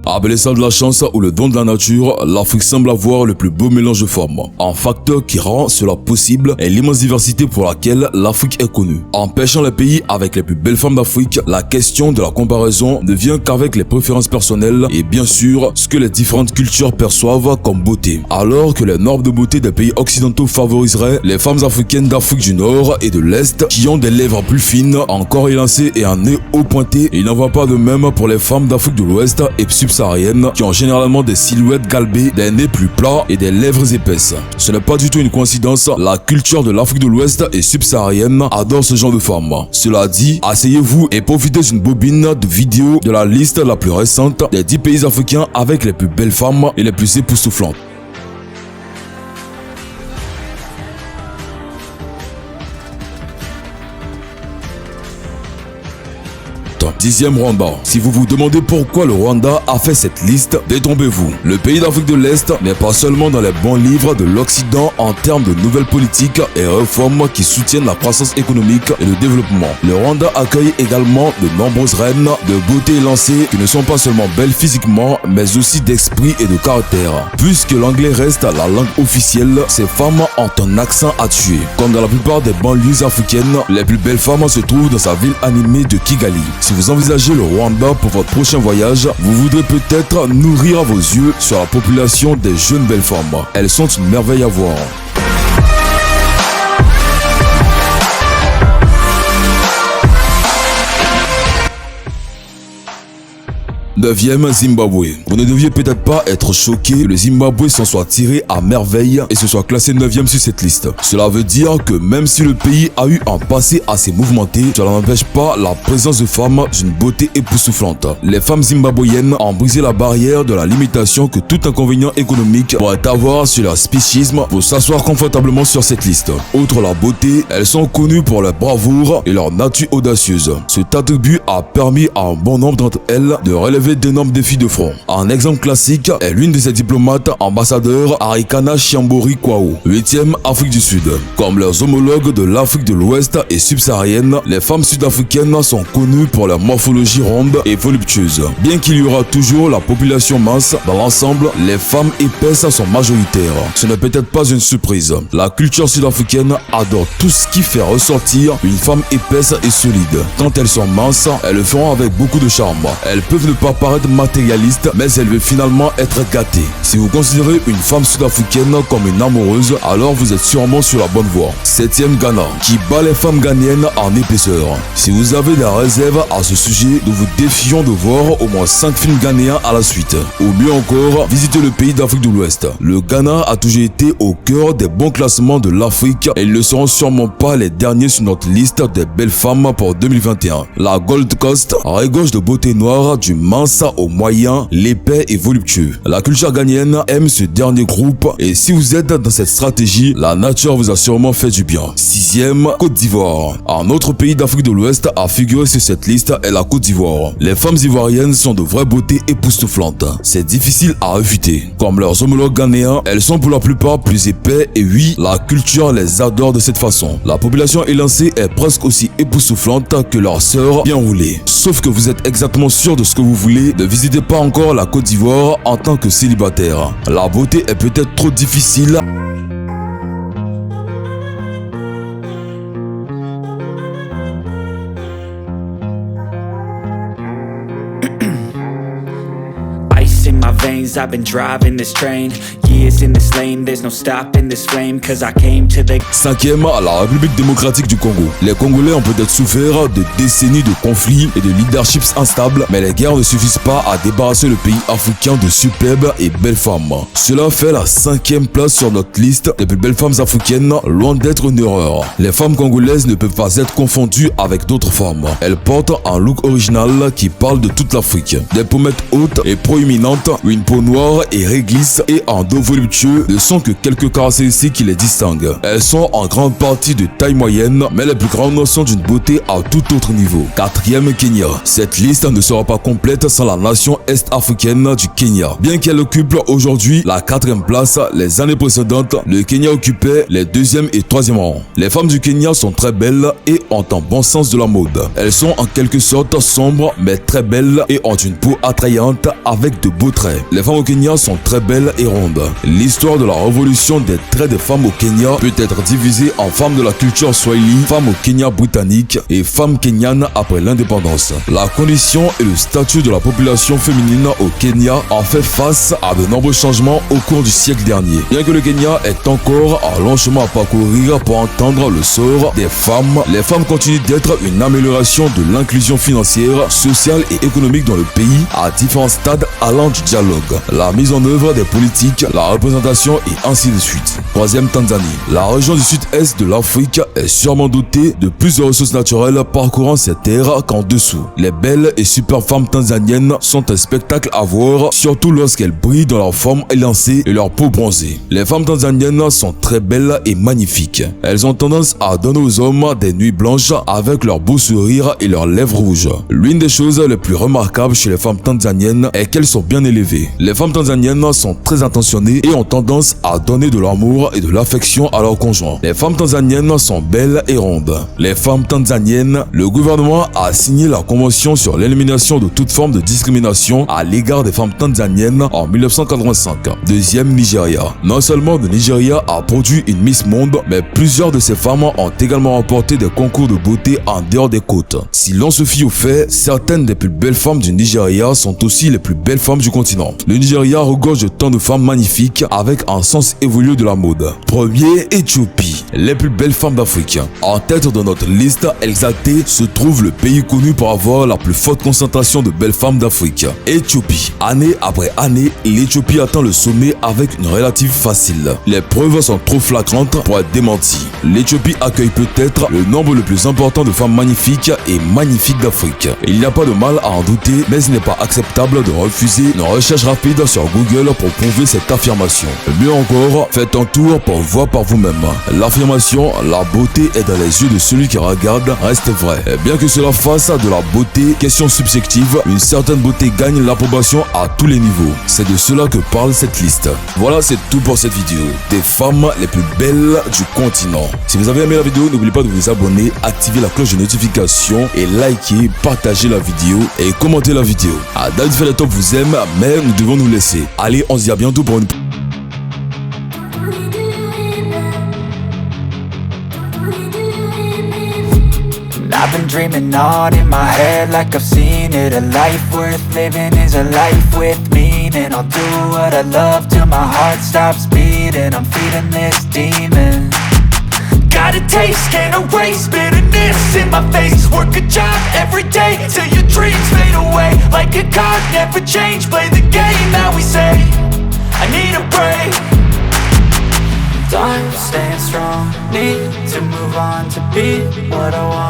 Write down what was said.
Appelez ça de la chance ou le don de la nature, l'Afrique semble avoir le plus beau mélange de formes. Un facteur qui rend cela possible est l'immense diversité pour laquelle l'Afrique est connue. En pêchant les pays avec les plus belles femmes d'Afrique, la question de la comparaison ne vient qu'avec les préférences personnelles et bien sûr ce que les différentes cultures perçoivent comme beauté. Alors que les normes de beauté des pays occidentaux favoriseraient les femmes africaines d'Afrique du Nord et de l'Est qui ont des lèvres plus fines, un corps élancé et un nez haut pointé, il n'en va pas de même pour les femmes d'Afrique de l'Ouest et subsahariennes qui ont généralement des silhouettes galbées, des nez plus plats et des lèvres épaisses. Ce n'est pas du tout une coïncidence, la culture de l'Afrique de l'Ouest et subsaharienne adore ce genre de femmes. Cela dit, asseyez-vous et profitez d'une bobine de vidéos de la liste la plus récente des 10 pays africains avec les plus belles femmes et les plus époustouflantes. 10e Rwanda. Si vous vous demandez pourquoi le Rwanda a fait cette liste, détrompez-vous. Le pays d'Afrique de l'Est n'est pas seulement dans les bons livres de l'Occident en termes de nouvelles politiques et réformes qui soutiennent la croissance économique et le développement. Le Rwanda accueille également de nombreuses reines de beauté élancée qui ne sont pas seulement belles physiquement, mais aussi d'esprit et de caractère. Puisque l'anglais reste la langue officielle, ces femmes ont un accent à tuer. Comme dans la plupart des banlieues africaines, les plus belles femmes se trouvent dans sa ville animée de Kigali. Si vous envisagez le Rwanda pour votre prochain voyage, vous voudrez peut-être nourrir vos yeux sur la population des jeunes belles femmes. Elles sont une merveille à voir. 9e, Zimbabwe. Vous ne deviez peut-être pas être choqué que le Zimbabwe s'en soit tiré à merveille et se soit classé 9e sur cette liste. Cela veut dire que même si le pays a eu un passé assez mouvementé, cela n'empêche pas la présence de femmes d'une beauté époustouflante. Les femmes zimbabwéennes ont brisé la barrière de la limitation que tout inconvénient économique pourrait avoir sur leur spécisme pour s'asseoir confortablement sur cette liste. Outre la beauté, elles sont connues pour leur bravoure et leur nature audacieuse. Cet attribut a permis à un bon nombre d'entre elles de relever d'énormes défis de front. Un exemple classique est l'une de ses diplomates ambassadeurs, Arikana Chiambori Kwao, 8e Afrique du Sud. Comme leurs homologues de l'Afrique de l'Ouest et subsaharienne, les femmes sud-africaines sont connues pour leur morphologie ronde et voluptueuse. Bien qu'il y aura toujours la population mince, dans l'ensemble, les femmes épaisses sont majoritaires. Ce n'est peut-être pas une surprise. La culture sud-africaine adore tout ce qui fait ressortir une femme épaisse et solide. Quand elles sont minces, elles le feront avec beaucoup de charme. Elles peuvent ne pas paraître matérialiste, mais elle veut finalement être gâtée. Si vous considérez une femme sud-africaine comme une amoureuse, alors vous êtes sûrement sur la bonne voie. 7e, Ghana, qui bat les femmes ghanéennes en épaisseur. Si vous avez des réserves à ce sujet, nous vous défions de voir au moins 5 films ghanéens à la suite. Ou mieux encore, visitez le pays d'Afrique de l'Ouest. Le Ghana a toujours été au cœur des bons classements de l'Afrique et ils ne seront sûrement pas les derniers sur notre liste des belles femmes pour 2021. La Gold Coast regorge de beauté noire du mince au moyen, l'épais et voluptueux. La culture ghanéenne aime ce dernier groupe et si vous êtes dans cette stratégie, la nature vous a sûrement fait du bien. 6e, Côte d'Ivoire. Un autre pays d'Afrique de l'Ouest à figurer sur cette liste est la Côte d'Ivoire. Les femmes ivoiriennes sont de vraies beautés époustouflantes. C'est difficile à réfuter. Comme leurs homologues ghanéens, elles sont pour la plupart plus épais et oui, la culture les adore de cette façon. La population élancée est presque aussi époustouflante que leurs sœurs bien roulées. Sauf que vous êtes exactement sûr de ce que vous voulez, ne visitez pas encore la Côte d'Ivoire en tant que célibataire. La beauté est peut-être trop difficile. I've been driving this train, years in this lane, there's no stopping this flame, cause I came to the... 5e, la République démocratique du Congo. Les Congolais ont peut-être souffert de décennies de conflits et de leaderships instables, mais les guerres ne suffisent pas à débarrasser le pays africain de superbes et belles femmes. Cela fait la 5e place sur notre liste des plus belles femmes africaines, loin d'être une erreur. Les femmes congolaises ne peuvent pas être confondues avec d'autres femmes. Elles portent un look original qui parle de toute l'Afrique. Des pommettes hautes et proéminentes, une peau noire et réglisse et un dos voluptueux ne sont que quelques caractéristiques qui les distinguent. Elles sont en grande partie de taille moyenne, mais les plus grandes sont d'une beauté à tout autre niveau. 4e Kenya. Cette liste ne sera pas complète sans la nation est-africaine du Kenya. Bien qu'elle occupe aujourd'hui la 4e place, les années précédentes, le Kenya occupait les 2e et 3e rangs. Les femmes du Kenya sont très belles et ont un bon sens de la mode. Elles sont en quelque sorte sombres mais très belles et ont une peau attrayante avec de beaux traits. Les femmes au Kenya sont très belles et rondes. L'histoire de la révolution des traits des femmes au Kenya peut être divisée en femmes de la culture swahili, femmes au Kenya britannique et femmes kenyanes après l'indépendance. La condition et le statut de la population féminine au Kenya ont fait face à de nombreux changements au cours du siècle dernier. Bien que le Kenya ait encore un long chemin à parcourir pour entendre le sort des femmes, les femmes continuent d'être une amélioration de l'inclusion financière, sociale et économique dans le pays à différents stades allant du dialogue, la mise en œuvre des politiques, la représentation et ainsi de suite. 3e Tanzanie. La région du sud-est de l'Afrique est sûrement dotée de plusieurs ressources naturelles parcourant ces terres qu'en dessous. Les belles et superbes femmes tanzaniennes sont un spectacle à voir, surtout lorsqu'elles brillent dans leur forme élancée et leur peau bronzée. Les femmes tanzaniennes sont très belles et magnifiques. Elles ont tendance à donner aux hommes des nuits blanches avec leur beau sourire et leurs lèvres rouges. L'une des choses les plus remarquables chez les femmes tanzaniennes est qu'elles sont bien élevées. Les femmes tanzaniennes sont très attentionnées et ont tendance à donner de l'amour et de l'affection à leur conjoint. Les femmes tanzaniennes sont belles et rondes. Les femmes tanzaniennes, le gouvernement a signé la convention sur l'élimination de toute forme de discrimination à l'égard des femmes tanzaniennes en 1985. 2e Nigeria. Non seulement le Nigeria a produit une Miss Monde, mais plusieurs de ces femmes ont également remporté des concours de beauté en dehors des côtes. Si l'on se fie au fait, certaines des plus belles femmes du Nigeria sont aussi les plus belles femmes du continent. Le Nigeria regorge de tant de femmes magnifiques avec un sens évolué de la mode. 1er Éthiopie. Les plus belles femmes d'Afrique. En tête de notre liste exaltée se trouve le pays connu pour avoir la plus forte concentration de belles femmes d'Afrique. Éthiopie. Année après année, l'Éthiopie atteint le sommet avec une relative facile. Les preuves sont trop flagrantes pour être démenties. L'Éthiopie accueille peut-être le nombre le plus important de femmes magnifiques et magnifiques d'Afrique. Il n'y a pas de mal à en douter, mais il n'est pas acceptable de refuser une recherche rapide sur Google pour prouver cette affirmation. Mieux encore, faites un tour pour voir par vous-même. L'affirmation « la beauté est dans les yeux de celui qui regarde » reste vraie. Et bien que cela fasse de la beauté question subjective, une certaine beauté gagne l'approbation à tous les niveaux. C'est de cela que parle cette liste. Voilà, c'est tout pour cette vidéo. Des femmes les plus belles du continent. Si vous avez aimé la vidéo, n'oubliez pas de vous abonner, activer la cloche de notification et liker, partager la vidéo et commenter la vidéo. David fait le top vous aime, mais nous devons nous laisser. Allez, on se dit à bientôt pour une... I've been dreaming on in my head like I've seen it. A life worth living is a life with meaning. I'll do what I love till my heart stops beating. I'm feeding this demon. Got a taste, can't erase bitterness in my face. Work a job every day till your dreams fade away. Like a card, never change, play the game that we say. I need a break. Time staying strong, need to move on to be what I want.